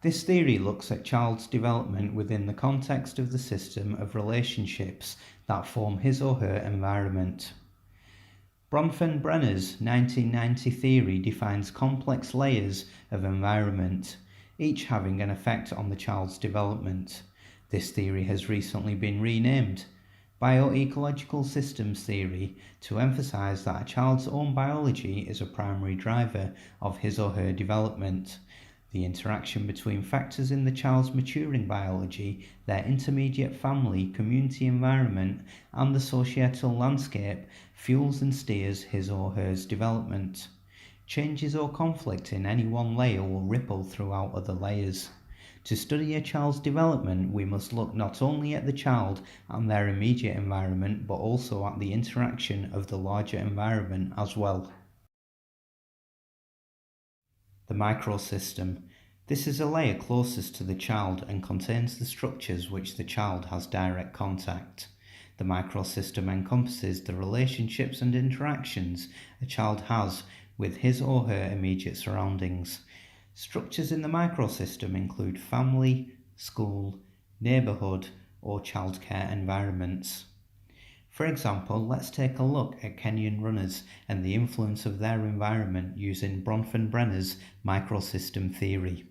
This theory looks at child's development within the context of the system of relationships that form his or her environment. Bronfenbrenner's 1990 theory defines complex layers of environment, each having an effect on the child's development. This theory has recently been renamed bioecological systems theory to emphasize that a child's own biology is a primary driver of his or her development. The interaction between factors in the child's maturing biology, their intermediate family, community environment, and the societal landscape fuels and steers his or her development. Changes or conflict in any one layer will ripple throughout other layers. To study a child's development, we must look not only at the child and their immediate environment, but also at the interaction of the larger environment as well. The microsystem. This is a layer closest to the child and contains the structures which the child has direct contact. The microsystem encompasses the relationships and interactions a child has with his or her immediate surroundings. Structures in the microsystem include family, school, neighbourhood, or childcare environments. For example, let's take a look at Kenyan runners and the influence of their environment using Bronfenbrenner's microsystem theory.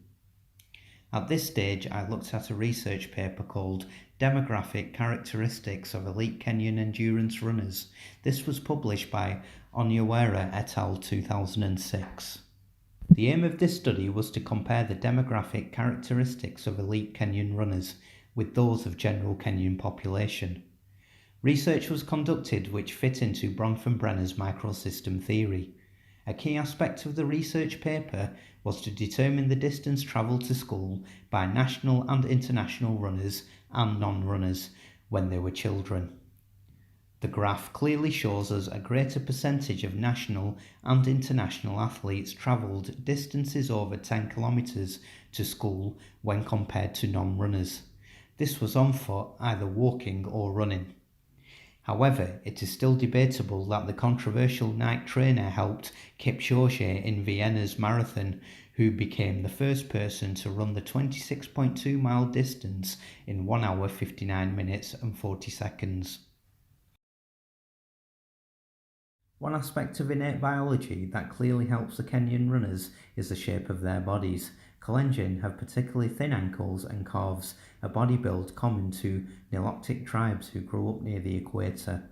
At this stage, I looked at a research paper called Demographic Characteristics of Elite Kenyan Endurance Runners. This was published by Onyewere et al. 2006. The aim of this study was to compare the demographic characteristics of elite Kenyan runners with those of general Kenyan population. Research was conducted which fit into Bronfenbrenner's microsystem theory. A key aspect of the research paper was to determine the distance travelled to school by national and international runners and non-runners when they were children. The graph clearly shows us a greater percentage of national and international athletes travelled distances over 10 kilometres to school when compared to non-runners. This was on foot, either walking or running. However, it is still debatable that the controversial Nike trainer helped Kipchoge in Vienna's marathon, who became the first person to run the 26.2-mile distance in 1 hour 59 minutes and 40 seconds. One aspect of innate biology that clearly helps the Kenyan runners is the shape of their bodies. Kalenjin have particularly thin ankles and calves, a body build common to Nilotic tribes who grew up near the equator.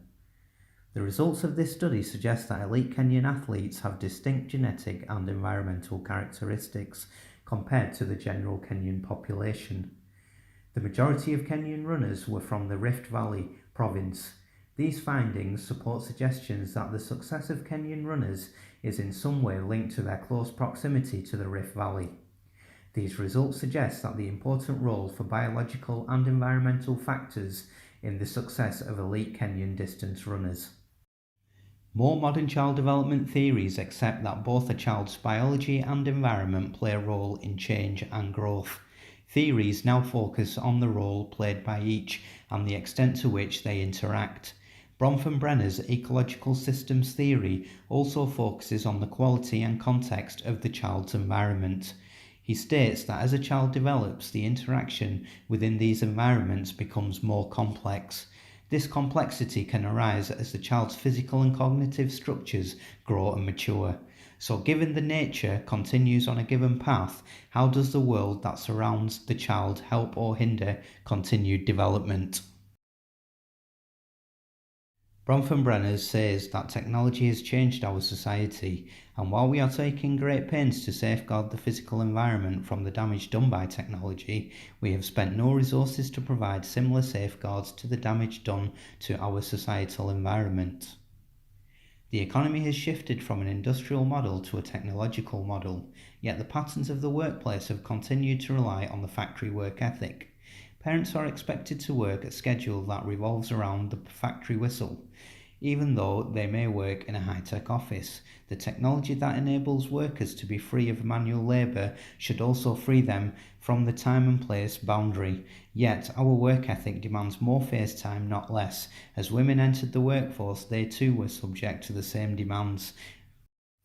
The results of this study suggest that elite Kenyan athletes have distinct genetic and environmental characteristics compared to the general Kenyan population. The majority of Kenyan runners were from the Rift Valley province. These findings support suggestions that the success of Kenyan runners is in some way linked to their close proximity to the Rift Valley. These results suggest that the important role for biological and environmental factors in the success of elite Kenyan distance runners. More modern child development theories accept that both a child's biology and environment play a role in change and growth. Theories now focus on the role played by each and the extent to which they interact. Bronfenbrenner's ecological systems theory also focuses on the quality and context of the child's environment. He states that as a child develops, the interaction within these environments becomes more complex. This complexity can arise as the child's physical and cognitive structures grow and mature. So given the nature continues on a given path, how does the world that surrounds the child help or hinder continued development? Bronfenbrenner says that technology has changed our society, and while we are taking great pains to safeguard the physical environment from the damage done by technology, we have spent no resources to provide similar safeguards to the damage done to our societal environment. The economy has shifted from an industrial model to a technological model, yet the patterns of the workplace have continued to rely on the factory work ethic. Parents are expected to work a schedule that revolves around the factory whistle. Even though they may work in a high-tech office, the technology that enables workers to be free of manual labour should also free them from the time and place boundary. Yet, our work ethic demands more face time, not less. As women entered the workforce, they too were subject to the same demands.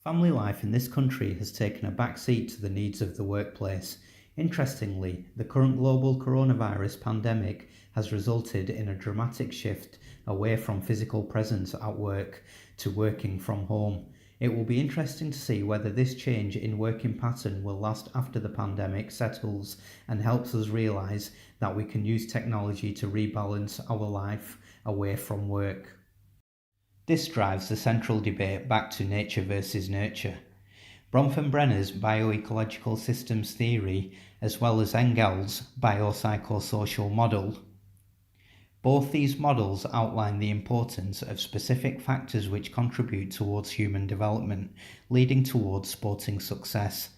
Family life in this country has taken a back seat to the needs of the workplace. Interestingly, the current global coronavirus pandemic has resulted in a dramatic shift away from physical presence at work to working from home. It will be interesting to see whether this change in working pattern will last after the pandemic settles and helps us realise that we can use technology to rebalance our life away from work. This drives the central debate back to nature versus nurture. Bronfenbrenner's bioecological systems theory, as well as Engel's biopsychosocial model. Both these models outline the importance of specific factors which contribute towards human development, leading towards sporting success.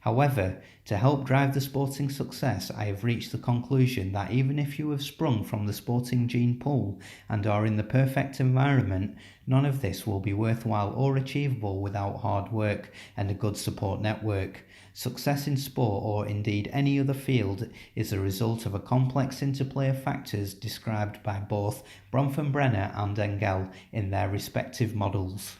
However, to help drive the sporting success, I have reached the conclusion that even if you have sprung from the sporting gene pool and are in the perfect environment, none of this will be worthwhile or achievable without hard work and a good support network. Success in sport, or indeed any other field, is a result of a complex interplay of factors described by both Bronfenbrenner and Engel in their respective models.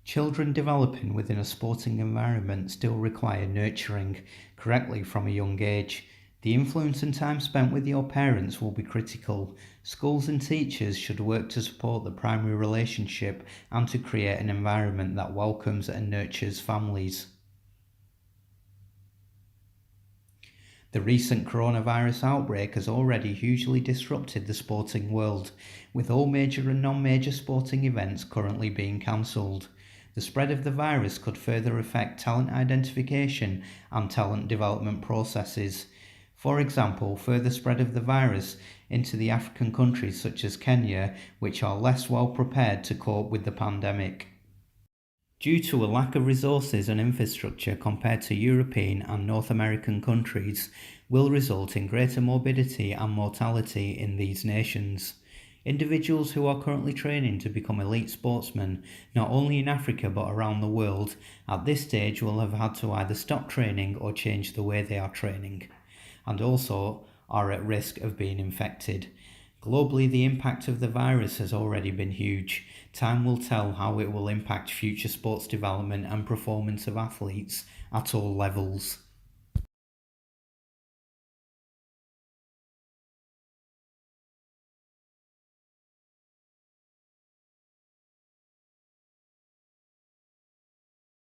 Children developing within a sporting environment still require nurturing correctly from a young age. The influence and time spent with your parents will be critical. Schools and teachers should work to support the primary relationship and to create an environment that welcomes and nurtures families. The recent coronavirus outbreak has already hugely disrupted the sporting world, with all major and non-major sporting events currently being cancelled. The spread of the virus could further affect talent identification and talent development processes. For example, further spread of the virus into the African countries such as Kenya, which are less well prepared to cope with the pandemic. Due to a lack of resources and infrastructure compared to European and North American countries, will result in greater morbidity and mortality in these nations. Individuals who are currently training to become elite sportsmen, not only in Africa but around the world, at this stage will have had to either stop training or change the way they are training, and also are at risk of being infected. Globally, the impact of the virus has already been huge. Time will tell how it will impact future sports development and performance of athletes at all levels.